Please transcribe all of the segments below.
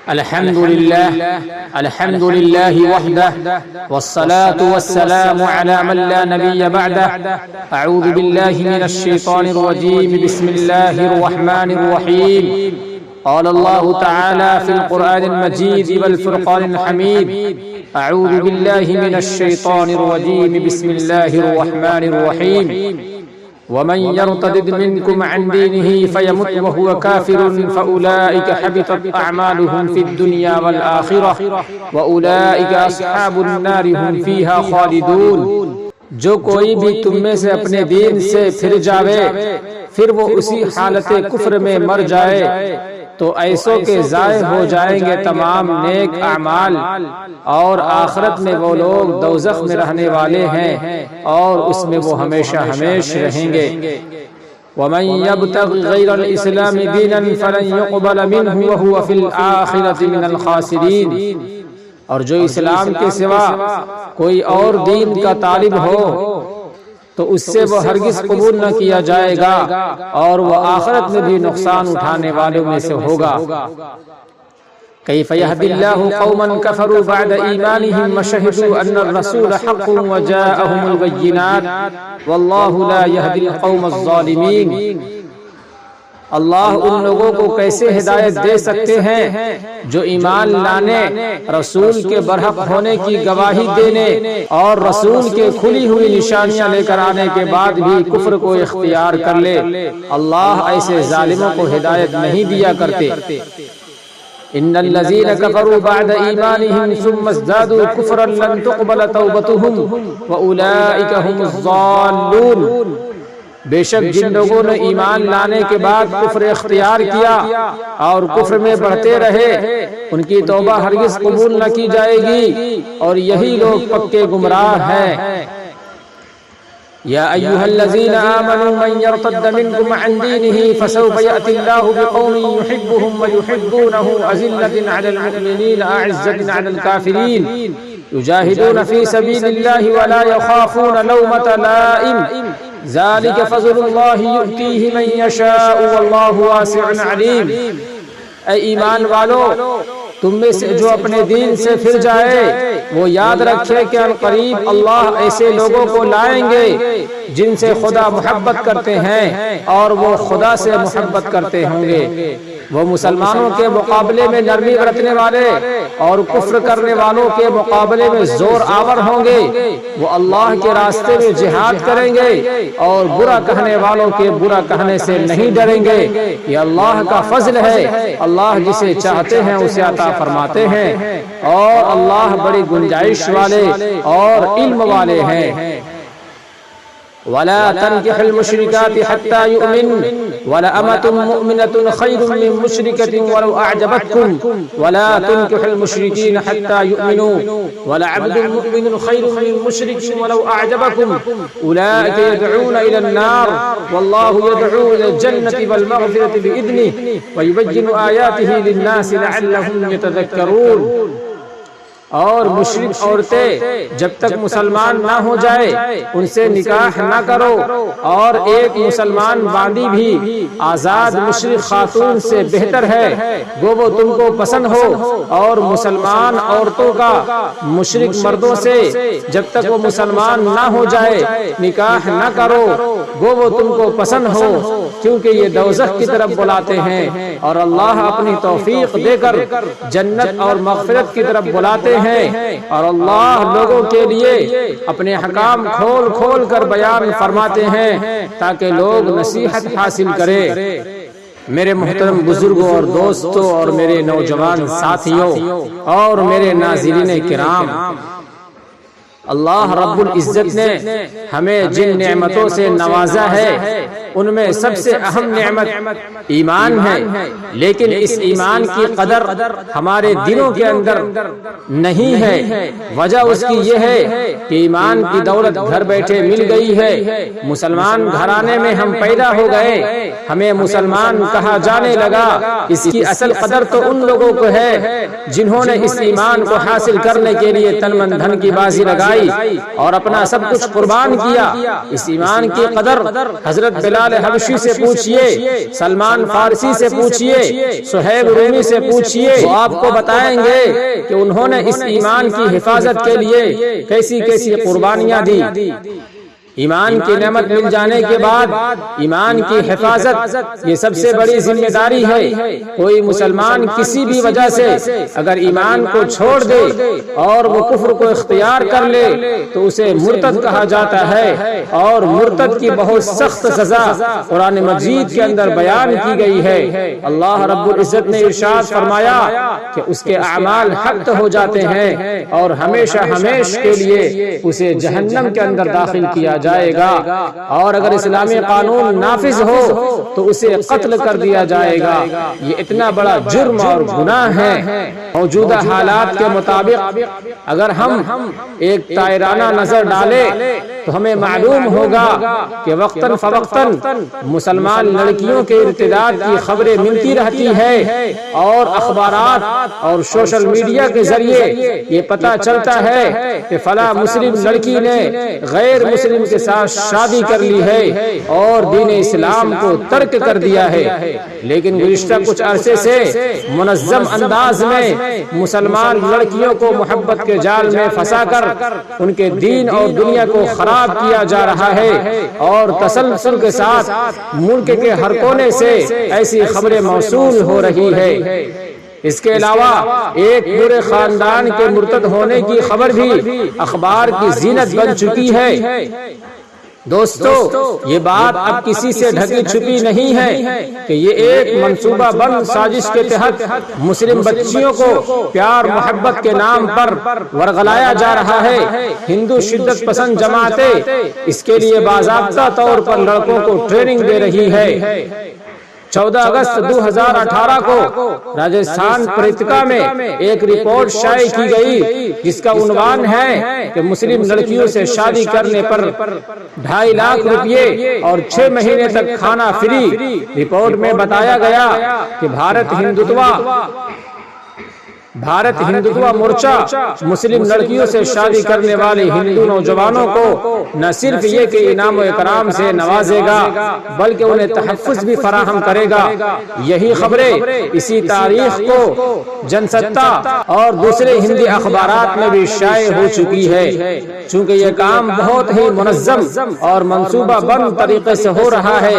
الحمد لله وحده والصلاة والسلام على من لا نبي بعده أعوذ بالله من الشيطان الرجيم بسم الله الرحمن الرحيم قال الله تعالى في القرآن المجيد والفرقان الحميد أعوذ بالله من الشيطان الرجيم بسم الله الرحمن الرحيم ومن يرتد منكم عن دينه فيمت وهو كافر فأولئك حبطت أعمالهم في الدنيا والآخرة وأولئك أصحاب النار هم فيها خالدون۔ جو کوئی بھی تم میں سے اپنے دین سے پھر جاوے پھر وہ اسی حالت کفر میں مر جائے تو ایسوں کے ضائع ہو جائیں گے تمام نیک اعمال، اور آخرت میں وہ لوگ دوزخ میں رہنے والے ہیں اور اس میں وہ ہمیشہ ہمیشہ رہیں گے۔ وَمَن يَبْتَغِ غَيْرَ الْإِسْلَامِ دِينًا فَلَن يُقْبَلَ مِنْهُ وَهُوَ فِي الْآخِرَةِ مِنَ الْخَاسِرِينَ۔ اور جو اسلام کے سوا کوئی اور دین کا طالب ہو تو اس سے وہ ہرگز قبول نہ کیا جائے گا اور وہ آخرت میں بھی نقصان اٹھانے والوں میں سے ہوگا۔ کیف یہدی اللہ قوما کفروا بعد ایمانہم وشہدوا ان الرسول حق وجاءہم البینات واللہ لا یہدی القوم الظالمین۔ اللہ ان لوگوں کو کیسے ہدایت دے سکتے ہیں جو ایمان لانے، رسول کے برحق ہونے کی گواہی دینے اور رسول کے کھلی ہوئی نشانیاں لے کر آنے کے بعد بھی کفر کو اختیار کر لے۔ اللہ ایسے ظالموں کو ہدایت نہیں دیا کرتے۔ ان الذين كفروا بعد ایمانهم ثم ازدادوا كفرا لن تقبل توبتهم واولئك هم الضالون۔ بے شک جن لوگوں نے ایمان لانے کے بعد کفر اختیار کیا اور کفر میں بڑھتے رہے ان کی توبہ ہرگز قبول نہ کی جائے گی اور یہی لوگ پکے گمراہ ہیں۔ یا ایھا الذین آمنوا من یرتد منکم عن دینہ فسوف یأتی اللہ بقوم یحبهم ویحبونہ اذلۃ علی المؤمنین اعزۃ علی الکافرین یجاہدون فی سبیل اللہ ولا یخافون لومۃ لائم ذالک فضل اللہ یؤتیہ من یشاء واللہ واسع علیم۔ اے ایمان والو، تم میں سے جو اپنے دین سے پھر جائے وہ یاد رکھے کہ عنقریب اللہ ایسے لوگوں کو لائیں گے جن سے خدا محبت کرتے ہیں اور وہ خدا سے محبت کرتے ہوں گے۔ وہ مسلمانوں کے مقابلے میں نرمی برتنے والے اور کفر کرنے والوں کے مقابلے میں زور آور ہوں گے۔ وہ اللہ کے راستے میں جہاد کریں گے اور برا کہنے والوں کے برا کہنے سے نہیں ڈریں گے۔ یہ اللہ کا فضل ہے، اللہ جسے چاہتے ہیں اسے عطا فرماتے ہیں، اور اللہ بڑی گنجائش والے اور علم والے ہیں۔ ولا تنكحوا المشركات حتى يؤمنن ولأمة مؤمنة خير من مشركة ولو أعجبتكم ولا تنكحوا المشركين حتى يؤمنوا ولعبد مؤمن خير من مشرك ولو أعجبكم أولئك يدعون إلى النار والله يدعو إلى الجنة والمغفرة بإذنه ويبين آياته للناس لعلهم يتذكرون۔ اور مشرک عورتیں جب تک مسلمان نہ ہو جائے ان سے نکاح نہ کرو، اور ایک مسلمان باندی بھی آزاد مشرک خاتون سے بہتر ہے وہ تم کو پسند ہو، اور مسلمان عورتوں کا مشرک مردوں سے جب تک وہ مسلمان نہ ہو جائے نکاح نہ کرو وہ تم کو پسند ہو، کیونکہ یہ دوزخ کی طرف بلاتے ہیں اور اللہ اپنی توفیق دے کر جنت اور مغفرت کی طرف بلاتے ہیں، اور اللہ لوگوں کے لیے اپنے احکام کھول کھول کر بیان فرماتے ہیں تاکہ لوگ نصیحت حاصل کریں۔ میرے محترم بزرگوں اور دوستوں اور میرے نوجوان ساتھیوں اور میرے ناظرین کرام، اللہ رب العزت نے ہمیں جن نعمتوں سے نوازا ہے ان میں سب سے اہم نعمت ایمان ہے، لیکن اس ایمان کی قدر ہمارے دلوں کے اندر نہیں ہے۔ وجہ اس کی یہ ہے کہ ایمان کی دولت گھر بیٹھے مل گئی ہے، مسلمان گھرانے میں ہم پیدا ہو گئے، ہمیں مسلمان کہا جانے لگا۔ اس کی اصل قدر تو ان لوگوں کو ہے جنہوں نے اس ایمان کو حاصل کرنے کے لیے تن من دھن کی بازی لگائی اور اپنا سب کچھ قربان کیا۔ اس ایمان کی قدر حضرت بلال بلال حبشی سے پوچھئے، سلمان فارسی سے پوچھئے، صہیب رومی سے پوچھئے، وہ آپ کو بتائیں گے کہ انہوں نے اس ایمان کی حفاظت کے لیے کیسی کیسی قربانیاں دی۔ ایمان کی نعمت مل جانے کے بعد ایمان کی حفاظت یہ سب سے بڑی ذمہ داری ہے۔ کوئی مسلمان کسی بھی وجہ سے اگر ایمان کو چھوڑ دے اور وہ کفر کو اختیار کر لے تو اسے مرتد کہا جاتا ہے، اور مرتد کی بہت سخت سزا قرآن مجید کے اندر بیان کی گئی ہے۔ اللہ رب العزت نے ارشاد فرمایا کہ اس کے اعمال حبط ہو جاتے ہیں اور ہمیشہ ہمیشہ کے لیے اسے جہنم کے اندر داخل کیا جائے گا، اور اگر اسلامی قانون نافذ ہو تو اسے قتل کر دیا جائے گا۔ یہ اتنا بڑا جرم اور گناہ ہے۔ موجودہ حالات کے مطابق اگر ہم ایک طائرانہ نظر ڈالیں تو ہمیں معلوم ہوگا کہ وقتاً فوقتاً مسلمان لڑکیوں کے ارتداد کی خبریں ملتی رہتی ہے، اور اخبارات اور سوشل میڈیا کے ذریعے یہ پتہ چلتا ہے کہ فلاں مسلم لڑکی نے غیر مسلم کے ساتھ شادی کر لی ہے اور دین اسلام کو ترک کر دیا ہے۔ لیکن گزشتہ کچھ عرصے سے منظم انداز میں مسلمان لڑکیوں کو محبت کے جال میں پھنسا کر ان کے دین اور دنیا کو خراب کیا جا رہا ہے، اور تسلسل کے ساتھ ملک کے ہر کونے سے ایسی خبریں موصول ہو رہی ہے۔ اس کے علاوہ ایک پورے خاندان کے مرتد ہونے کی خبر بھی اخبار کی زینت بن چکی ہے۔ دوستو، یہ بات اب کسی سے ڈھکی چھپی نہیں ہے کہ یہ ایک منصوبہ بند سازش کے تحت مسلم بچیوں کو پیار محبت کے نام پر ورغلایا جا رہا ہے۔ ہندو شدت پسند جماعتیں اس کے لیے باضابطہ طور پر لڑکوں کو ٹریننگ دے رہی ہے۔ 14 اگست 2018 کو راجستھان پریتکا میں ایک رپورٹ شائع کی گئی جس کا عنوان ہے کہ مسلم لڑکیوں سے شادی کرنے پر 2.5 لاکھ روپے اور 6 مہینے تک کھانا فری۔ رپورٹ میں بتایا گیا کہ بھارت ہندوتوا مورچہ مسلم لڑکیوں سے شادی کرنے والے ہندو نوجوانوں کو نہ صرف یہ کہ انعام و اکرام سے نوازے گا بلکہ انہیں تحفظ بھی فراہم کرے گا۔ یہی خبریں اسی تاریخ کو جنستا اور دوسرے ہندی اخبارات میں بھی شائع ہو چکی ہے۔ چونکہ یہ کام بہت ہی منظم اور منصوبہ بند طریقے سے ہو رہا ہے،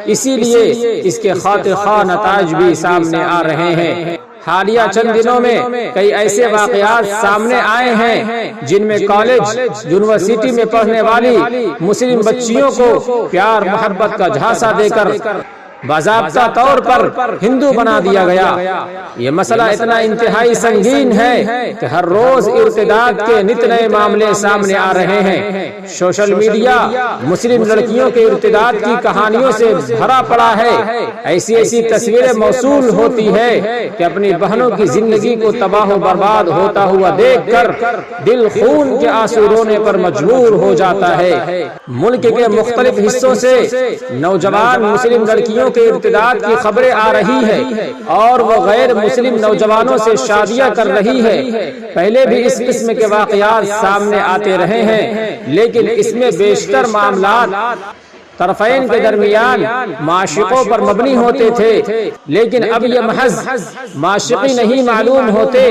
اسی لیے اس کے خاطر خواہ نتائج بھی سامنے آ رہے ہیں۔ حالیہ چند دنوں میں کئی ایسے واقعات سامنے آئے ہیں جن میں کالج یونیورسٹی میں پڑھنے والی مسلم بچیوں کو پیار محبت کا جھانسا دے کر باضابطہ طور پر ہندو بنا دیا گیا۔ یہ مسئلہ اتنا انتہائی سنگین ہے کہ ہر روز ارتداد کے نت نئے معاملے سامنے آ رہے ہیں۔ سوشل میڈیا مسلم لڑکیوں کے ارتداد کی کہانیوں سے بھرا پڑا ہے۔ ایسی تصویریں موصول ہوتی ہے کہ اپنی بہنوں کی زندگی کو تباہ و برباد ہوتا ہوا دیکھ کر دل خون کے آنسو رونے پر مجبور ہو جاتا ہے۔ ملک کے مختلف حصوں سے نوجوان مسلم لڑکیوں کے ارتداد کی خبریں آ رہی ہے اور وہ غیر مسلم نوجوانوں سے شادیاں کر رہی ہے۔ پہلے بھی اس قسم کے واقعات سامنے آتے رہے ہیں، لیکن اس میں بیشتر معاملات طرفین کے درمیان معاشقوں پر مبنی ہوتے تھے، لیکن اب یہ محض معاشقی نہیں معلوم ہوتے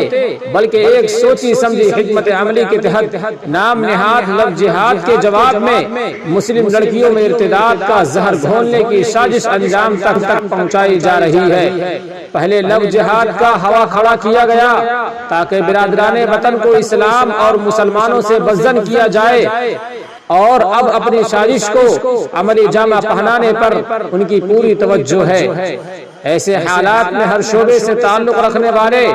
بلکہ ایک سوچی سمجھی حکمت عملی کے تحت نام نہاد لو جہاد کے جواب میں مسلم لڑکیوں میں ارتداد کا زہر گھولنے کی سازش انجام تک پہنچائی جا رہی ہے۔ پہلے لو جہاد کا ہوا کھڑا کیا گیا تاکہ برادران وطن کو اسلام اور مسلمانوں سے بدزن کیا جائے، اور اب اپنی سازش کو عملی جامہ پہنانے پر ان کی پوری توجہ ہے۔ ایسے حالات میں ہر شعبے سے تعلق رکھنے والے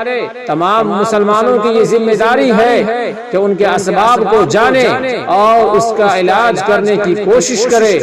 تمام مسلمانوں کی یہ ذمہ داری ہے کہ ان کے اسباب کو جانے اور اس کا علاج کرنے کی کوشش کرے۔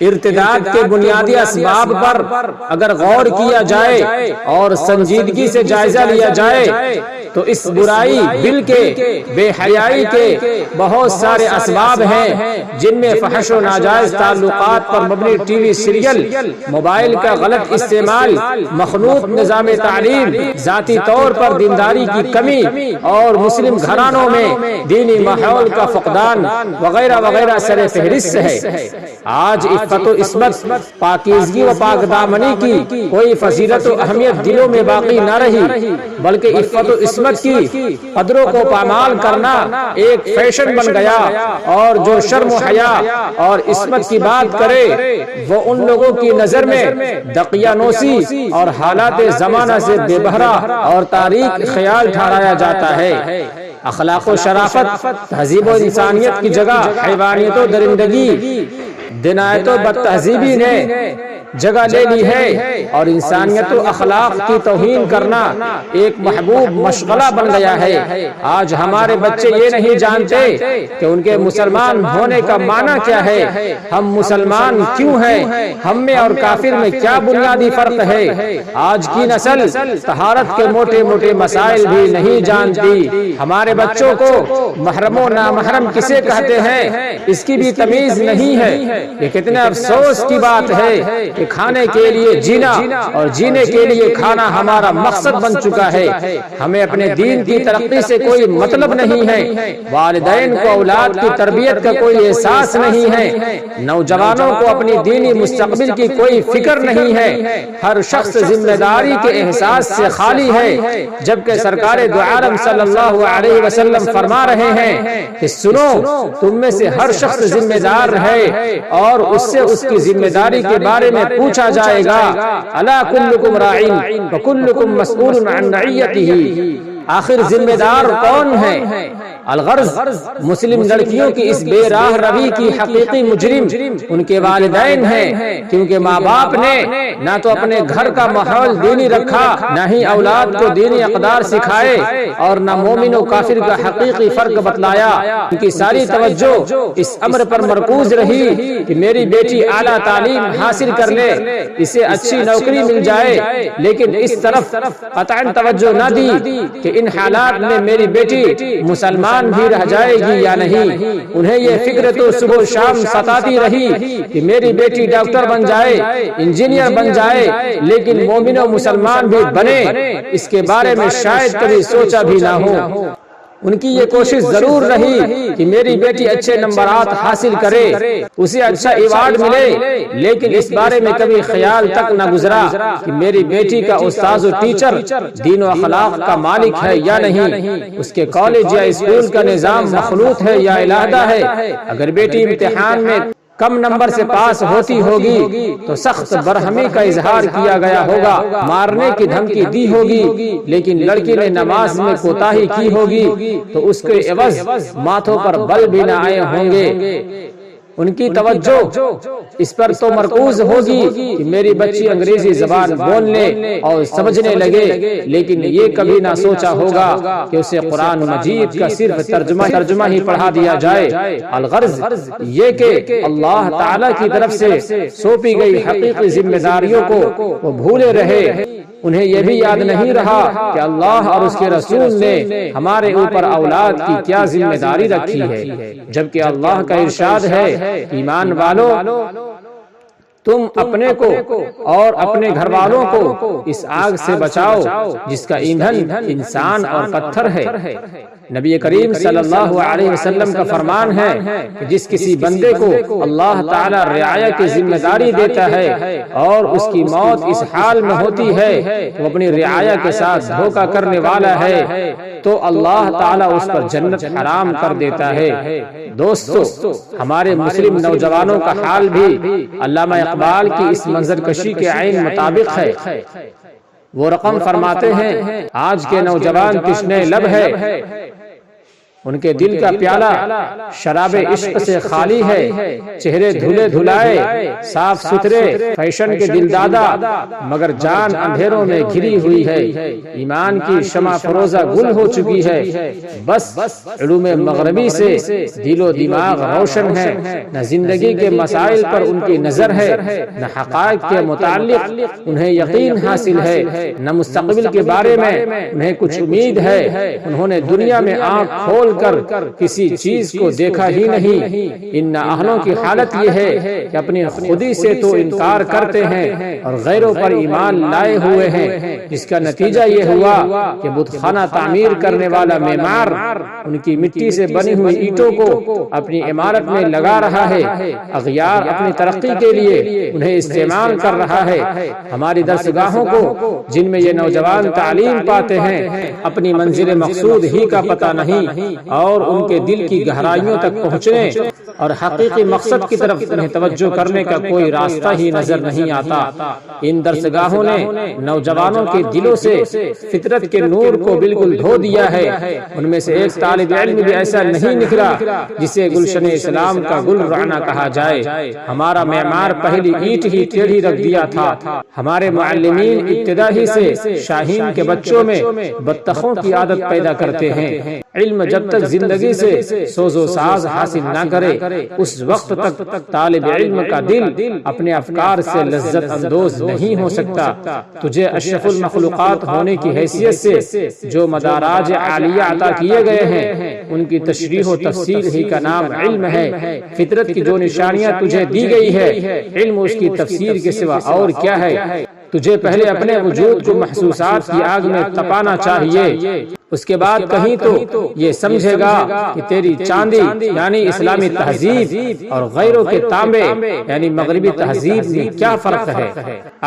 ارتداد کے بنیادی اسباب پر اگر غور کیا جائے اور سنجیدگی سے جائزہ لیا جائے تو اس برائی دل کے بے حیائی کے بہت سارے اسباب ہیں، جن میں فحش و ناجائز تعلقات پر مبنی ٹی وی سیریل، موبائل کا غلط استعمال، مخلوط نظام تعلیم، ذاتی طور پر دینداری کی کمی اور مسلم گھرانوں میں دینی ماحول کا فقدان وغیرہ وغیرہ سر فہرست ہے۔ آج عفت و عصمت، پاکیزگی و پاک دامنی کی کوئی فضیلت و اہمیت دلوں میں باقی نہ رہی، بلکہ عفت و عصمت کی قدروں کو پامال کرنا ایک فیشن بن گیا، اور جو شرم و حیا اور عصمت کی بات کرے وہ ان لوگوں کی نظر میں دقیانوسی اور حالات زمانہ سے بے بہرا اور تاریک خیال ٹھہرایا جاتا ہے۔ اخلاق و شرافت، تہذیب و انسانیت کی جگہ حیوانیت و درندگی، دنایت و بد تہذیبی نے جگہ لے لی ہے، اور انسانیت و اخلاق کی توہین کرنا ایک محبوب مشغلہ بن گیا ہے۔ آج ہمارے بچے یہ نہیں جانتے کہ ان کے مسلمان ہونے کا معنی کیا ہے، ہم مسلمان کیوں ہیں، ہم میں اور کافر میں کیا بنیادی فرق ہے۔ آج کی نسل طہارت کے موٹے موٹے مسائل بھی نہیں جانتی۔ ہمارے بچوں کو محرم و نامحرم کسے کہتے ہیں اس کی بھی تمیز نہیں ہے۔ یہ کتنے افسوس کی بات ہے کہ کھانے کے لیے جینا اور جینے کے لیے کھانا ہمارا مقصد بن چکا ہے۔ ہمیں اپنے دین کی ترقی سے کوئی مطلب نہیں ہے، والدین کو اولاد کی تربیت کا کوئی احساس نہیں ہے، نوجوانوں کو اپنی دینی مستقبل کی کوئی فکر نہیں ہے، ہر شخص ذمہ داری کے احساس سے خالی ہے، جبکہ سرکار دو عالم صلی اللہ علیہ وسلم فرما رہے ہیں کہ سنو، تم میں سے ہر شخص ذمہ دار ہے اور اس سے اس کی ذمہ داری کے بارے میں پوچھا جائے گا۔ الا کلکم راعٍ وکلکم مسئول عن رعیتہ۔ آخر ذمہ دار کون ہے؟ الغرض مسلم لڑکیوں کی اس بے راہ روی کی حقیقی مجرم ان کے والدین ہیں، کیونکہ ماں باپ نے نہ تو اپنے گھر کا ماحول دینی رکھا، نہ ہی اولاد کو دینی اقدار سکھائے، اور نہ مومن و کافر کا حقیقی فرق بتلایا۔ ان کی ساری توجہ اس امر پر مرکوز رہی کہ میری بیٹی اعلیٰ تعلیم حاصل کر لے، اسے اچھی نوکری مل جائے، لیکن اس طرف قطعاً توجہ نہ دی کہ ان حالات میں میری بیٹی مسلمان بھی رہ جائے گی یا نہیں۔ انہیں یہ فکر تو صبح شام ستاتی رہی کہ میری بیٹی ڈاکٹر بن جائے، انجینئر بن جائے، لیکن مومن و مسلمان بھی بنے، اس کے بارے میں شاید کبھی سوچا بھی نہ ہو۔ ان کی یہ کوشش ضرور رہی کہ میری بیٹی اچھے نمبرات حاصل کرے، اسے اچھا ایوارڈ ملے، لیکن اس بارے میں کبھی خیال تک نہ گزرا کہ میری بیٹی کا استاذ و ٹیچر دین و اخلاق کا مالک ہے یا نہیں، اس کے کالج یا اسکول کا نظام مخلوط ہے یا علیحدہ ہے۔ اگر بیٹی امتحان میں کم نمبر سے پاس ہوتی ہوگی تو سخت برہمی کا اظہار کیا گیا ہوگا، مارنے کی دھمکی دی ہوگی، لیکن لڑکی نے نماز میں کوتاہی کی ہوگی تو اس کے عوض ماتھوں پر بل بھی نہ آئے ہوں گے۔ ان کی توجہ اس پر تو مرکوز ہوگی کہ میری بچی انگریزی زبان بولنے اور سمجھنے لگے، لیکن یہ کبھی نہ سوچا ہوگا کہ اسے قرآن مجید کا صرف ترجمہ ہی پڑھا دیا جائے۔ الغرض یہ کہ اللہ تعالی کی طرف سے سونپی گئی حقیقی ذمہ داریوں کو وہ بھولے رہے۔ انہیں یہ بھی یاد نہیں رہا کہ اللہ اور اس کے رسول نے ہمارے اوپر اولاد کی کیا ذمہ داری رکھی ہے، جبکہ اللہ کا ارشاد ہے، ایمان والو، تم اپنے کو اور اپنے گھر والوں کو اس آگ سے بچاؤ جس کا ایندھن انسان اور پتھر ہے۔ نبی کریم صلی اللہ علیہ وسلم کا فرمان ہے کہ جس کسی بندے کو اللہ تعالی رعایا کی ذمہ داری دیتا ہے اور اس کی موت اس حال میں ہوتی ہے کہ وہ اپنی رعایا کے ساتھ دھوکہ کرنے والا ہے، تو اللہ تعالی اس پر جنت حرام کر دیتا ہے۔ دوستو، ہمارے مسلم نوجوانوں کا حال بھی علامہ اقبال کی اس منظر کشی کے عین مطابق ہے۔ وہ رقم فرماتے ہیں، آج کے نوجوان تشنے لب ہے، ان کے دل کا پیالہ شراب عشق سے خالی ہے، چہرے دھلے دھلائے صاف ستھرے فیشن کے دل دادا، مگر جان اندھیروں میں گھری ہوئی ہے، ایمان کی شمع فروزہ گل ہو چکی ہے۔ بس علوم مغربی سے دل و دماغ روشن ہے، نہ زندگی کے مسائل پر ان کی نظر ہے، نہ حقائق کے متعلق انہیں یقین حاصل ہے، نہ مستقبل کے بارے میں انہیں کچھ امید ہے۔ انہوں نے دنیا میں آنکھ کھول کر کسی چیز کو دیکھا ہی نہیں۔ ان نااہلوں کی حالت یہ ہے کہ اپنی خودی سے تو انکار کرتے ہیں اور غیروں پر ایمان لائے ہوئے ہیں، جس کا نتیجہ یہ ہوا کہ بت خانہ تعمیر کرنے والا معمار ان کی مٹی سے بنی ہوئی اینٹوں کو اپنی عمارت میں لگا رہا ہے، اغیار اپنی ترقی کے لیے انہیں استعمال کر رہا ہے۔ ہماری درسگاہوں کو جن میں یہ نوجوان تعلیم پاتے ہیں، اپنی منزل مقصود ہی کا پتہ نہیں اور ان کے دل کی گہرائیوں تک پہنچنے اور حقیقی مقصد کی طرف انہیں توجہ کرنے کا کوئی راستہ ہی نظر نہیں آتا۔ ان درسگاہوں نے نوجوانوں کے دلوں سے فطرت کے نور کو بالکل دھو دیا ہے۔ ان میں سے ایک طالب علم بھی ایسا نہیں نکلا جسے گلشن اسلام کا گل رعنا کہا جائے۔ ہمارا معمار پہلی اینٹ ہی ٹیڑھی رکھ دیا تھا۔ ہمارے معلمین ابتدا ہی سے شاہین کے بچوں میں بطخوں کی عادت پیدا کرتے ہیں۔ علم جب تک زندگی سے سوز و ساز حاصل نہ کرے، اس وقت تک طالب علم کا دل اپنے افکار سے لذت اندوز نہیں ہو سکتا۔ تجھے اشرف المخلوقات ہونے کی حیثیت سے جو مداراج عالیہ عطا کیے گئے ہیں، ان کی تشریح و تفسیر ہی کا نام علم ہے۔ فطرت کی جو نشانیاں تجھے دی گئی ہے، علم اس کی تفسیر کے سوا اور کیا ہے؟ تجھے پہلے اپنے وجود کو محسوسات کی آگ میں تپانا چاہیے، اس کے بعد کہیں تو یہ سمجھے گا کہ تیری چاندی یعنی اسلامی تہذیب اور غیروں کے تانبے یعنی مغربی تہذیب میں کیا فرق ہے۔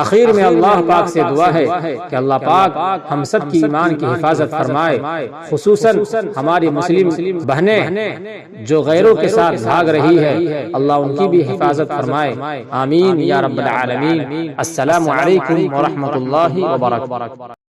آخر میں اللہ پاک سے دعا ہے کہ اللہ پاک ہم سب کی ایمان کی حفاظت فرمائے، خصوصاً ہماری مسلم بہنیں جو غیروں کے ساتھ بھاگ رہی ہے، اللہ ان کی بھی حفاظت فرمائے، آمین یا رب العالمین۔ السلام علیکم ورحمۃ اللہ وبرکاتہ۔